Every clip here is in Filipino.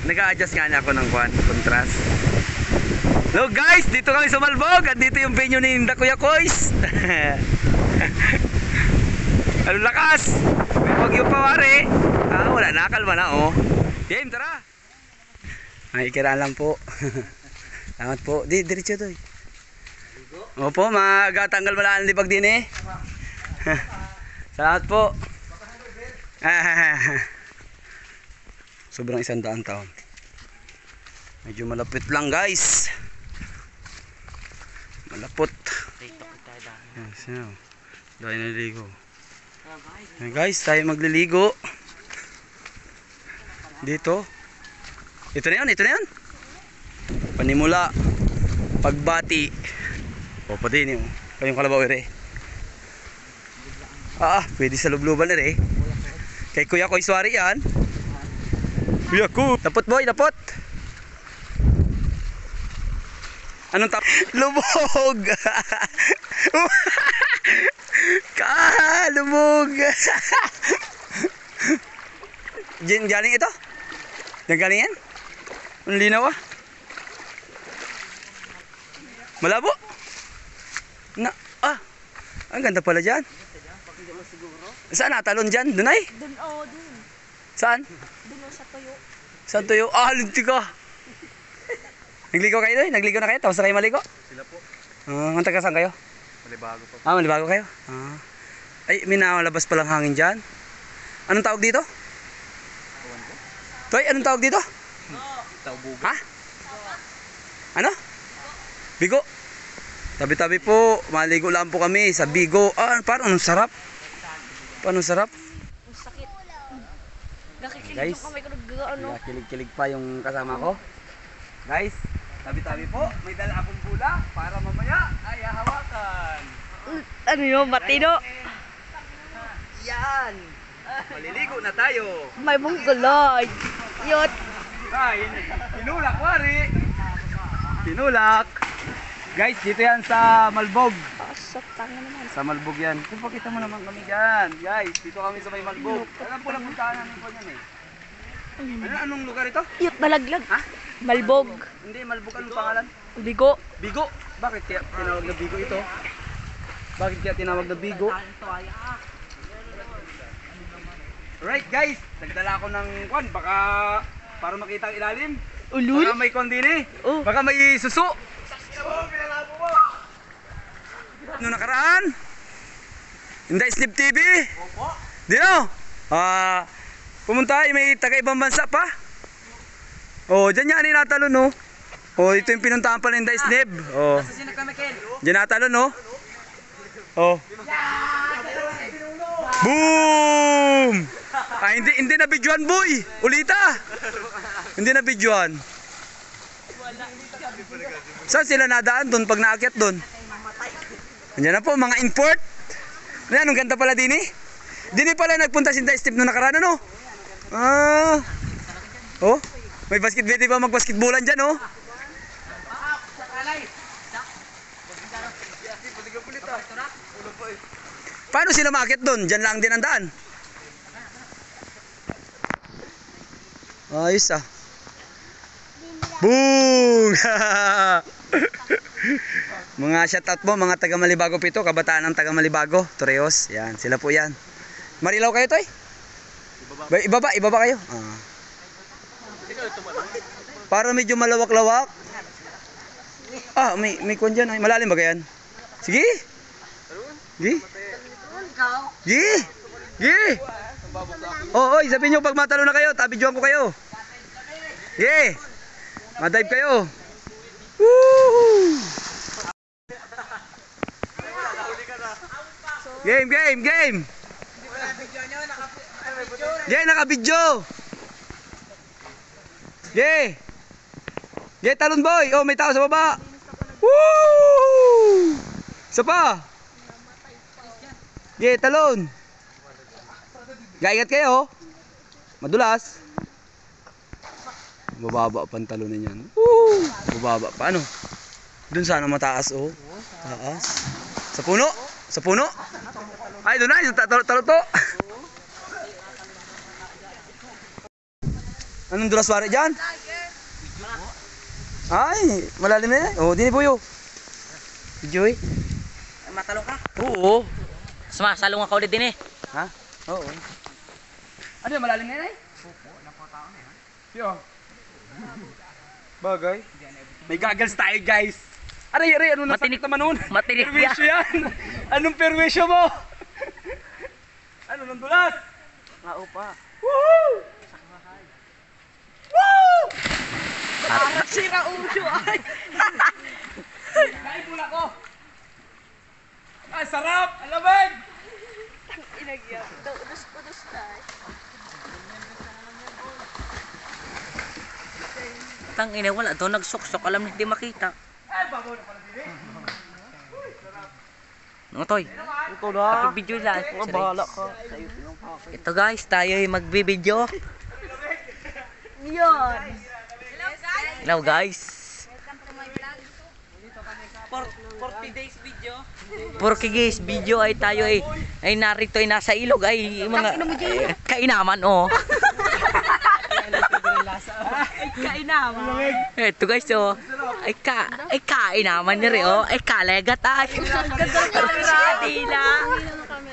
Nag-a-adjust nga niya ako ng contrast. Hello guys, dito kami sa Malbog at dito yung venue ni Kuya Kois. Ano lakas? May bagyo pa wari. Wala na, kalma na oh. Game, tara. Ay, ikiraan lang po. Salamat po. Diretso to eh. Opo, magatanggal malaan libag din eh. Salamat po. Sobrang 100 taon. Medyo malapit lang guys. Malapot. Dahil naliligo. Guys, tayo magliligo. Dito. Ito na yun. Panimula. Pagbati. O, pati niyo. Kayong kalabaw ere. Pwede sa lubluban ere. Kay Kuya Koy Swari yan. Kuya ko. Dapot boy, dapot. Anong tap? Lubog. Lubog. Galing ito? Galing yan? Ang linaw ah. Malabo? Ang ganda pala dyan. Saan natalon dyan? Doon ay? Doon. Saan? Doon sa tuyo. Saan tuyo? Linti ka. Nagligo kayo doon? Nagligo na kayo? Tapos na kayo maligo? Sila po. Ang taga saan kayo? Malibago po. Malibago kayo? Ay, may nakalabas palang hangin dyan. Anong tawag dito? Toy, anong tawag dito? Taubugo. Ha? Ano? Bigo. Tabi-tabi po, maligo lang po kami sa Bigo. Parang anong sarap. Paano sarap? Ang sakit. Nakikilig Guys, kami ano. kilig-kilig pa yung kasama ko. Guys, tabi-tabi po, may dala akong bula para mamaya ay hahawakan. Ano yun, matino? Yan! Maliligo na tayo. May mungguloy. Yun. Tinulak, wari. Tinulak. Guys, dito yan sa Malbog. Pasok naman. Sa Malbog yan. Kung pakita mo naman kami dyan. Guys, dito kami sa may Malbog. Alam po na puntahan namin po yan eh. Anong lugar ito? Yut, malaglag. Ha? Malbog. Hindi, Malbog. Anong pangalan? Bigo. Bigo. Bakit kaya tinawag na Bigo ito? Bakit kaya tinawag na Bigo? Alright guys, nagdala ako ng kwan. Baka para makita ang ilalim. Ulul. Baka may kwan din eh. Baka may suso. Pinalabo mo. Noong nakaraan? Hindi, Snip TV. Opo. Dino? Pumunta, may taga-ibang bansa pa. Dyan yan natalon, no? Ito yung pinuntahan pala ng Snip. Dyan natalon, no? Boom! Hindi na videoan, boy. Ulita. Hindi na videoan. Saan sila nadaan doon pag naakyat doon? Andiyan na po, mga import. Anong ganda pala din eh. Dini pala nagpunta si Steve noong nakaraan, ano? May basketball, di ba mag-basketballan dyan, oh? Paano sila maakyat doon? Dyan lang din ang daan. Ayos ah. Boom! Mga shoutout po, mga taga Malibago Pito, kabataan ng taga Malibago, Torreos. Yan, sila po yan. Marilaw kayo to eh? Ibaba kayo? Para medyo malawak-lawak. May kwan dyan. Malalim ba yan? Sige. Sige. Sige. Sabihin nyo pag matalo na kayo, tabidyoan ko kayo. Sige. Madive kayo. Woo! Game. Naka-video. Talon boy. May tao sa baba. Woo! Isa pa. Talon. Ingat kayo. Madulas. Bababa ang talunin yan. Bababa pa. Ano? Doon sana mataas, taas. Sa puno? Ay, doon na. Yung talo to. Anong dulas wari dyan? Ay, malalim na yan. Oh, di ni Buyo. Joy. Matalo ka? Oo. Sumasalong ako ulit din eh. Ha? Oo. Ano yung malalim na yan eh? Siyo. Bagay. May goggles tayo guys. Aray, ano nasakit naman nun? Matinik Perwisyo yan. Anong perwisyo mo? Ano nang dulas? Ngao pa. Woo! Woo! Parang sira ulo ay. Kain muna ko. Ay, sarap! Alamig! Inagyan. Udus-udus na. Tang ina wala to nagsuksok alam hindi makita. Ay, babaw na pala din eh. Ngotoy. Ito na. Video lang. Bahala ka. Ito guys, tayo ay magbi-video. Yun. Hello guys. 40 days video. Portuguese video ay tayo ay narito ay nasa ilog ay mga kainaman oh. Kainam. Ito guys oh. Ay kainaman ni oh. Ay kalegat ay. Ganda ng camera. Kadina.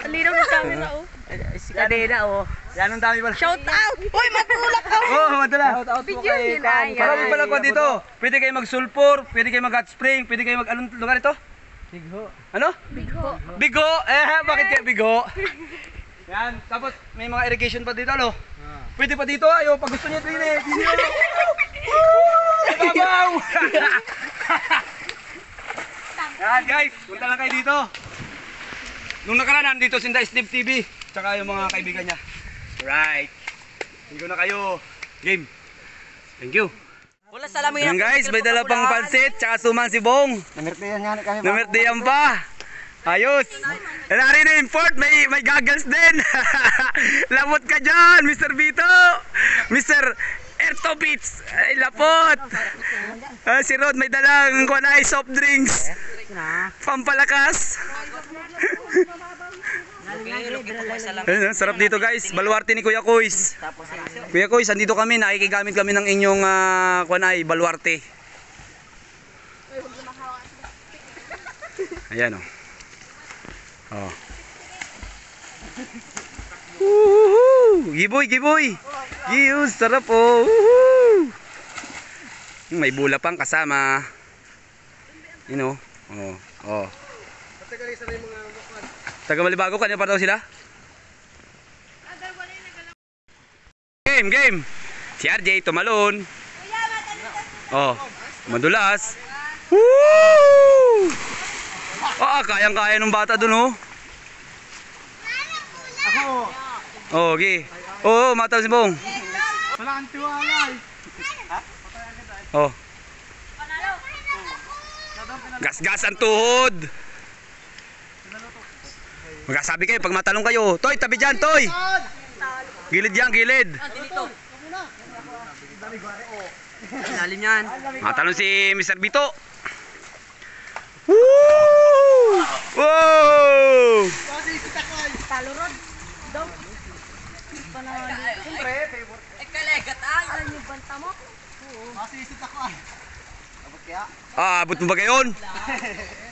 Ang linaw ng camera oh. Si Kadena oh. Yan ang dami pala. Shout out! Uy, matulak ka! Oo, madala. Video yun na yan. Marami pala ko dito. Pwede kayo mag-sulfur, pwede kayo mag-hot spring, pwede kayo anong lugar ito? Bigho. Ano? Bigho. Bigo. Bakit kaya bigo? Yan. Tapos may mga irrigation pa dito, ano? Pwede pa dito, ayo. Pag gusto niya, pwede. Babaw! Yan, guys. Punta lang kayo dito. Nung nakaraan, nandito si Steve TV. Tsaka yung mga kaibigan niya. Right. Tingko na kayo. Game. Thank you. Wala salamin. Yan guys, may dala pang pansit, tsaka suman si Bong. Namertiyan pa. Ayos. Nari na import, may goggles din. Lapot ka dyan, Mr. Vito. Mr. Ertobits. Ay, lapot. Si Rod, may dalang kunay soft drinks. Pampalakas. Ayun, sarap dito guys. Baluarte ni Kuya Kois. Kuya Kois, andito kami. Nakikigamit kami ng inyong kunay, baluarte. Ayan o. Oh. Woohoo! Giboy, giboy! Giyos, sarap o. Woohoo! May bula pang kasama. Yun o. Oh. Oh. Taga Malibago, kanina pa daw sila? Game! Si RJ, tumalon. Oh, madulas. Woo! Kayang-kaya ng bata dun, oh. Oh, okay. Oh, mataw si Bong. Wala kang tiwala eh. Oh. Gas-gas ang tuhod. Magsasabi kayo pag matalong kayo. Toy, tabi dyan, Toy. Gilid yan, gilid. Lalim yan. Matalong si Mr. Vito. Woo! Wow! Talurod. Daw. Siyempre, favorite. Ay kalegat ay. Alam yung banta mo? Masisit ako ay. Abot kaya? Abot mo ba gayon?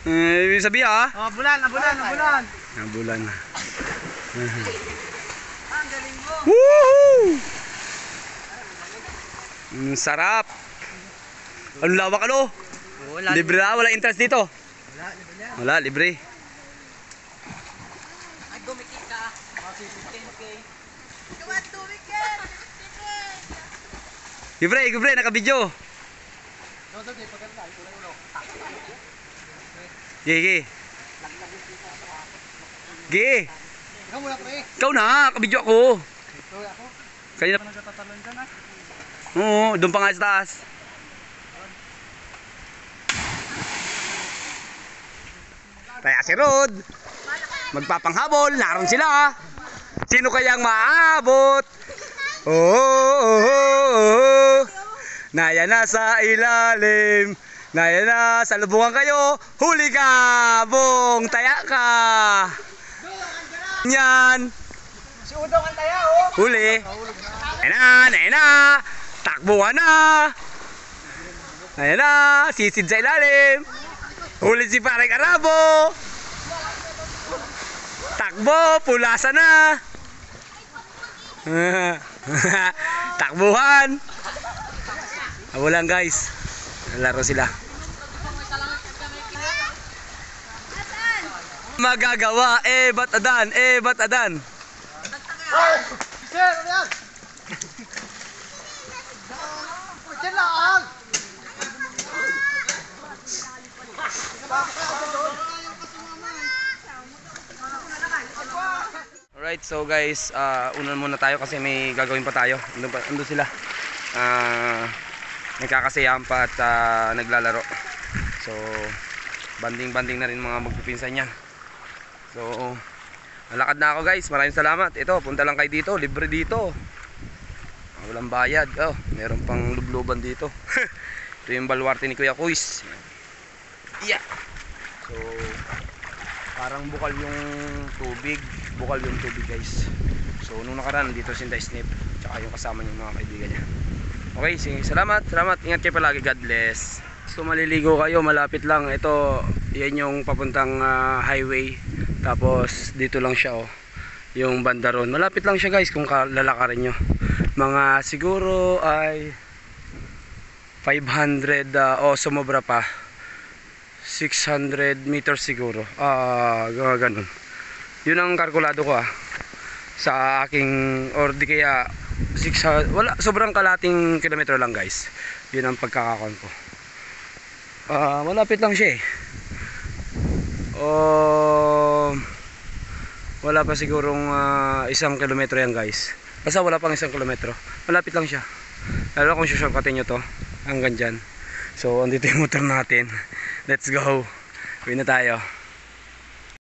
Ibig sabihin Oh, bulan. bulan. Woohoo! Sarap. Ang lawak ano? Libre na, wala entrance dito. Wala, libre. Ay dumikit ka. 10K. Libre, naka-video. Gigi. Ikaw muna pre. Ikaw na, kabidyo ako. Kanina pa Nagtatalon dyan ah. Oo, doon pa nga sa taas. Kaya si Rod, magpapanghabol, naroon sila. Sino kayang maabot? Oh. Naya na sa ilalim. Naya na sa lubungan kayo. Huli ka, Bong, taya ka. Yan. Si Udong ang taya oh. Huli. Naya na. Takbuhan na! Ayan na! Sisid sa ilalim! Huli si Pareng Arabo! Takbo! Pulasa na! Takbuhan! Walang guys. Laro sila. Magagawa, ba't adan, ba't adan. Sir, ano yan? Diyan lang! Alright, so guys, unan muna tayo kasi may gagawin pa tayo. Andun sila. Nagkakasayahan pa at naglalaro. So, banding-banding na rin mga magpipinsan niya. So, nalakad na ako guys. Maraming salamat. Ito, punta lang kayo dito. Libre dito. Walang bayad. Oh, meron pang lubluban dito. Ito yung baluarte ni Kuya Kuis. Yeah. So, parang bukal yung tubig. Bukal yung tubig guys. So, nung nakaraan dito si Snip. Tsaka yung kasama niyung mga kaibigan niya. Okay, sige. Salamat. Salamat. Ingat kayo palagi. God bless. So, maliligo kayo. Malapit lang. Ito, yan yung papuntang highway. Tapos dito lang siya yung banda ron. Malapit lang siya guys kung lalakarin nyo. Mga siguro ay 500 o sumobra pa. 600 meters siguro. Ganun. Yun ang kalkulado ko sa aking or di kaya 600, wala, sobrang kalating kilometro lang guys. Yun ang pagkakakon ko. Malapit lang siya wala pa sigurong 1 kilometro yan guys. Basta wala pang 1 kilometro. Malapit lang siya. Lalo kung shortcutin nyo to hanggang dyan. So andito yung motor natin. Let's go. Uwi na tayo.